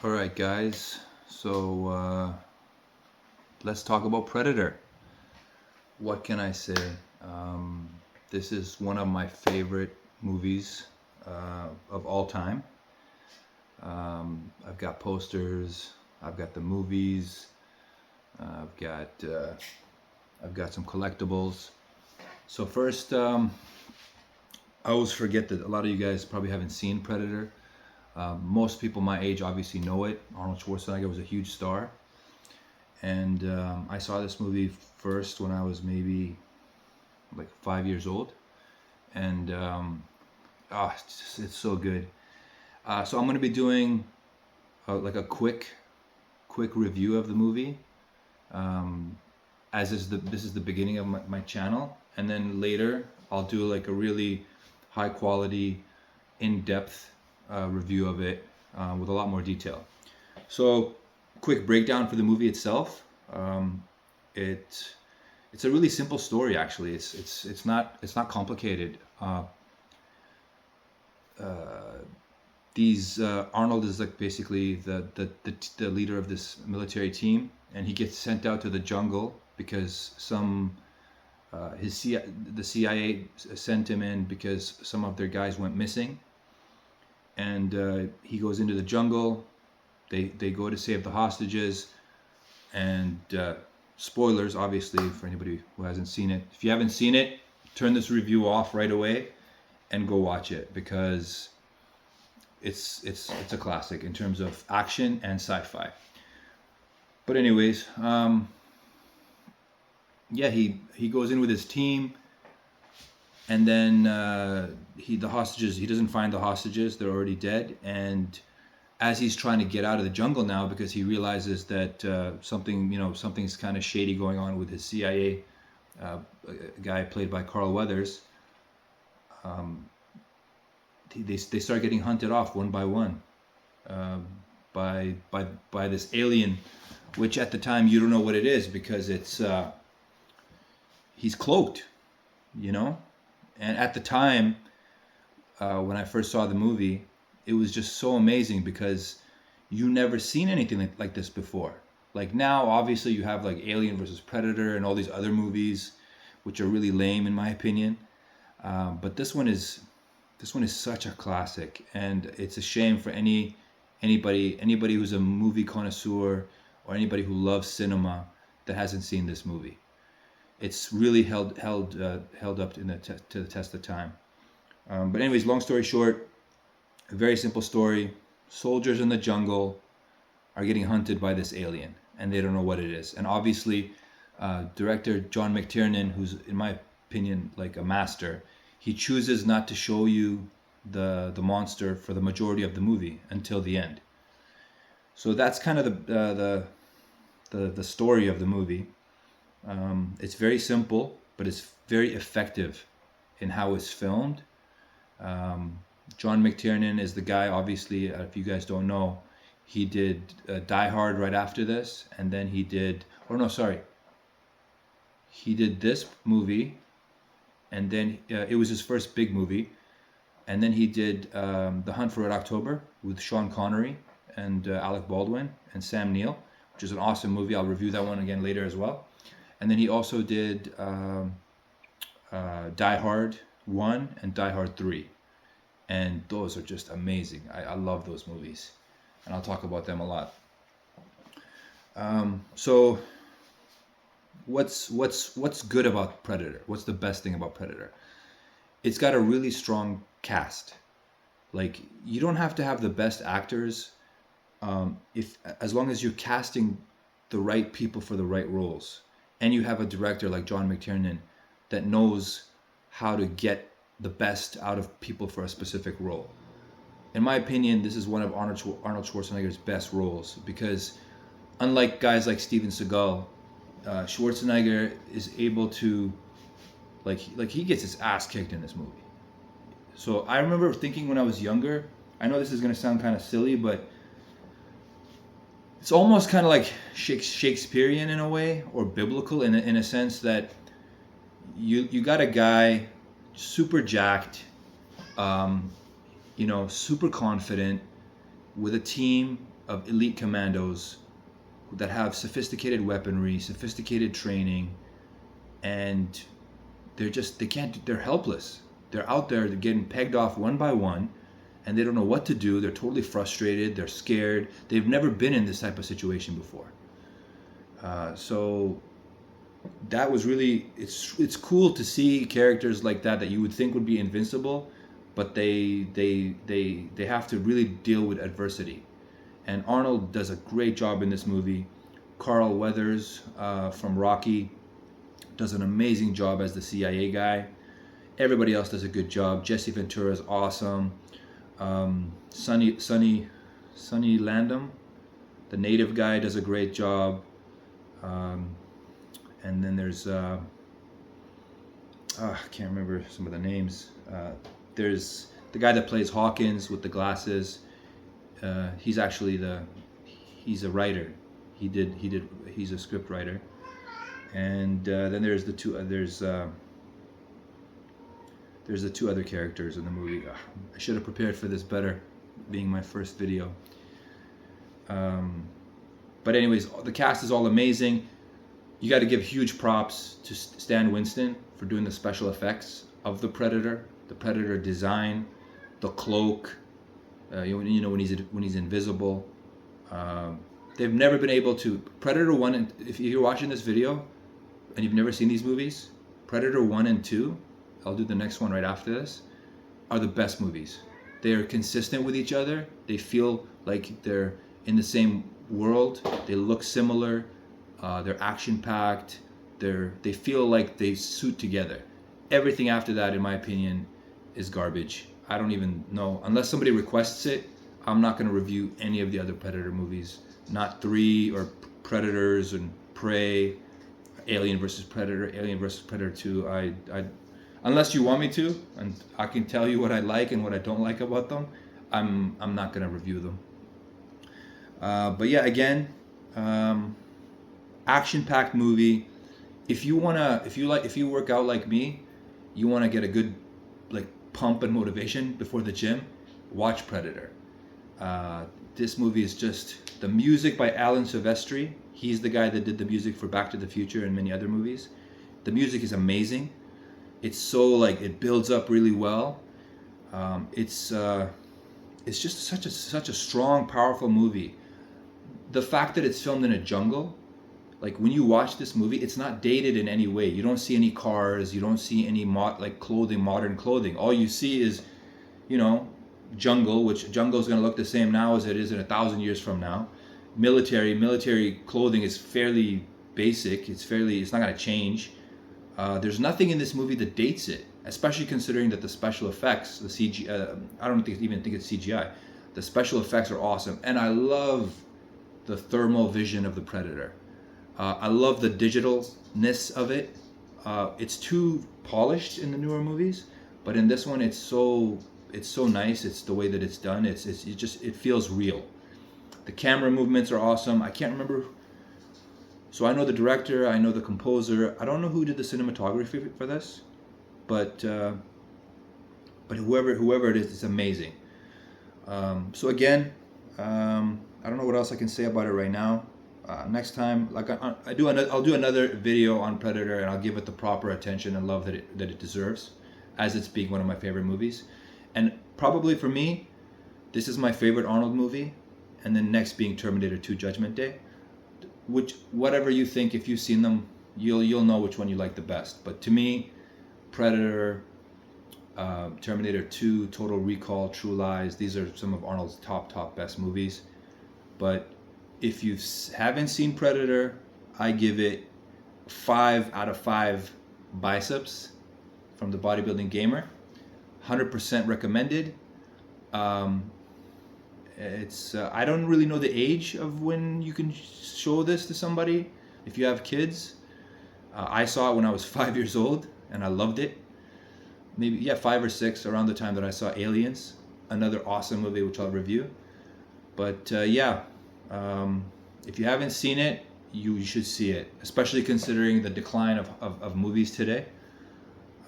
All right, guys. So let's talk about Predator. What can I say? Um, this is one of my favorite movies of all time. I've got posters. I've got the movies. I've got I've got some collectibles. So first, I always forget that a lot of you guys probably haven't seen Predator. Most people my age obviously know it. Arnold Schwarzenegger was a huge star. And I saw this movie first when I was maybe like 5 years old, and it's so good. So I'm going to be doing like a quick review of the movie, as is this is the beginning of my channel, and then later I'll do like a really high quality, in-depth review of it with a lot more detail. So, quick breakdown for the movie itself. Um, it it's a really simple story actually. It's not complicated. These Arnold is like basically the leader of this military team, and he gets sent out to the jungle because the CIA sent him in because some of their guys went missing, and he goes into the jungle. They go to save the hostages, and spoilers obviously for anybody who hasn't seen it. If you haven't seen it, turn this review off right away and go watch it, because it's a classic in terms of action and sci-fi. But anyways, yeah, he goes in with his team, and then he doesn't find the hostages. They're already dead. And as he's trying to get out of the jungle now, because he realizes that something's kind of shady going on with his CIA guy played by Carl Weathers. They start getting hunted off one by one by this alien, which at the time you don't know what it is, because he's cloaked, you know. And at the time, when I first saw the movie, it was just so amazing because you never seen anything like this before. Like now, obviously, you have like Alien versus Predator and all these other movies, which are really lame in my opinion. But this one is such a classic, and it's a shame for anybody who's a movie connoisseur or anybody who loves cinema that hasn't seen this movie. It's really held up to the test of time. But anyways, long story short, a very simple story. Soldiers in the jungle are getting hunted by this alien, and they don't know what it is. And obviously, director John McTiernan, who's in my opinion like a master, he chooses not to show you the monster for the majority of the movie until the end. So that's kind of the story of the movie. It's very simple, but it's very effective in how it's filmed. John McTiernan is the guy, obviously, if you guys don't know, he did Die Hard right after this, and then he did, he did this movie, and then it was his first big movie, and then he did The Hunt for Red October with Sean Connery and Alec Baldwin and Sam Neill, which is an awesome movie. I'll review that one again later as well. And then he also did Die Hard 1 and Die Hard 3. And those are just amazing. I love those movies, and I'll talk about them a lot. So what's good about Predator? What's the best thing about Predator? It's got a really strong cast. Like, you don't have to have the best actors, if as long as you're casting the right people for the right roles, and you have a director like John McTiernan that knows how to get the best out of people for a specific role. In my opinion, this is one of Arnold Schwarzenegger's best roles, because unlike guys like Steven Seagal, Schwarzenegger is able to like he gets his ass kicked in this movie. So I remember thinking when I was younger, I know this is going to sound kind of silly, but it's almost kind of like Shakespearean in a way, or biblical in a sense, that you got a guy super jacked, super confident, with a team of elite commandos that have sophisticated weaponry, sophisticated training, and they're helpless. They're out there, they're getting pegged off one by one, and they don't know what to do. They're totally frustrated, they're scared. They've never been in this type of situation before. So that was really, it's cool to see characters like that you would think would be invincible, but they have to really deal with adversity. And Arnold does a great job in this movie. Carl Weathers from Rocky does an amazing job as the CIA guy. Everybody else does a good job. Jesse Ventura is awesome. Sonny Landham, the native guy, does a great job. And then there's I can't remember some of the names. There's the guy that plays Hawkins with the glasses. He's actually he's a writer. He's a script writer. And then there's the two other characters in the movie. I should have prepared for this better, being my first video. But anyways, the cast is all amazing. You got to give huge props to Stan Winston for doing the special effects of the Predator design, the cloak. You know when he's invisible. They've never been able to. Predator 1 and if you're watching this video and you've never seen these movies, Predator 1 and 2, I'll do the next one right after this, are the best movies. They are consistent with each other. They feel like they're in the same world. They look similar. They're action-packed. They feel like they suit together. Everything after that, in my opinion, is garbage. I don't even know. Unless somebody requests it, I'm not going to review any of the other Predator movies. Not 3 or Predators and Prey, Alien vs. Predator, Alien vs. Predator 2. Unless you want me to, and I can tell you what I like and what I don't like about them, I'm not going to review them. But yeah, again, action-packed movie. If you work out like me, you want to get a good pump and motivation before the gym, watch Predator. This movie is just the music by Alan Silvestri. He's the guy that did the music for Back to the Future and many other movies. The music is amazing. It's so it builds up really well. It's just such a strong, powerful movie. The fact that it's filmed in a jungle, when you watch this movie, it's not dated in any way. You don't see any cars. You don't see any clothing, modern clothing. All you see is, jungle, which jungle is going to look the same now as it is in 1,000 years from now. Military clothing is fairly basic. It's not going to change. There's nothing in this movie that dates it, especially considering that the special effects, the CG, I don't even think it's CGI. The special effects are awesome, and I love the thermal vision of the Predator. I love the digitalness of it. It's too polished in the newer movies, but in this one, it's so nice. It's the way that it's done. It feels real. The camera movements are awesome. I can't remember. So I know the director. I know the composer. I don't know who did the cinematography for this, but whoever it is, it's amazing. So again, I don't know what else I can say about it right now. Next time, I'll do another video on Predator, and I'll give it the proper attention and love that it deserves, as it's being one of my favorite movies. And probably for me, this is my favorite Arnold movie, and then next being Terminator 2: Judgment Day. Whatever you think, if you've seen them, you'll know which one you like the best. But to me, Predator, Terminator 2, Total Recall, True Lies, these are some of Arnold's top best movies. But if you haven't seen Predator, I give it 5 out of 5 biceps from the Bodybuilding Gamer. 100% recommended. It's I don't really know the age of when you can show this to somebody. If you have kids, I saw it when I was 5 years old, and I loved it. Maybe 5 or 6, around the time that I saw Aliens, another awesome movie which I'll review. But if you haven't seen it, you should see it, especially considering the decline of movies today.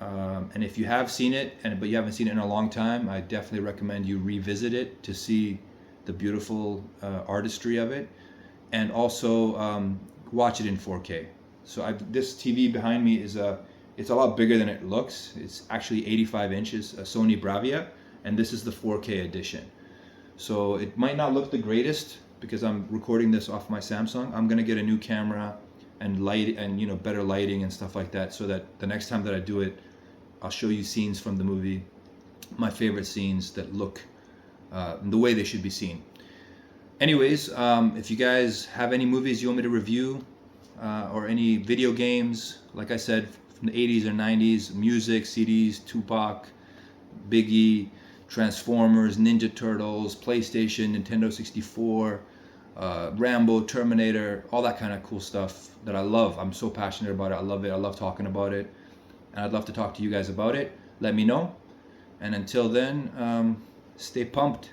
And if you have seen it, but you haven't seen it in a long time, I definitely recommend you revisit it to see the beautiful artistry of it, and also watch it in 4K. So this TV behind me it's a lot bigger than it looks. It's actually 85 inches, a Sony Bravia, and this is the 4K edition. So it might not look the greatest because I'm recording this off my Samsung. I'm gonna get a new camera and light and better lighting and stuff like that, so that the next time that I do it, I'll show you scenes from the movie, my favorite scenes that look the way they should be seen. Anyways, if you guys have any movies you want me to review, or any video games, like I said, from the 80s or 90s, music, CDs, Tupac, Biggie, Transformers, Ninja Turtles, PlayStation, Nintendo 64, Rambo, Terminator, all that kind of cool stuff that I love. I'm so passionate about it. I love it. I love talking about it. And I'd love to talk to you guys about it. Let me know. And until then, stay pumped.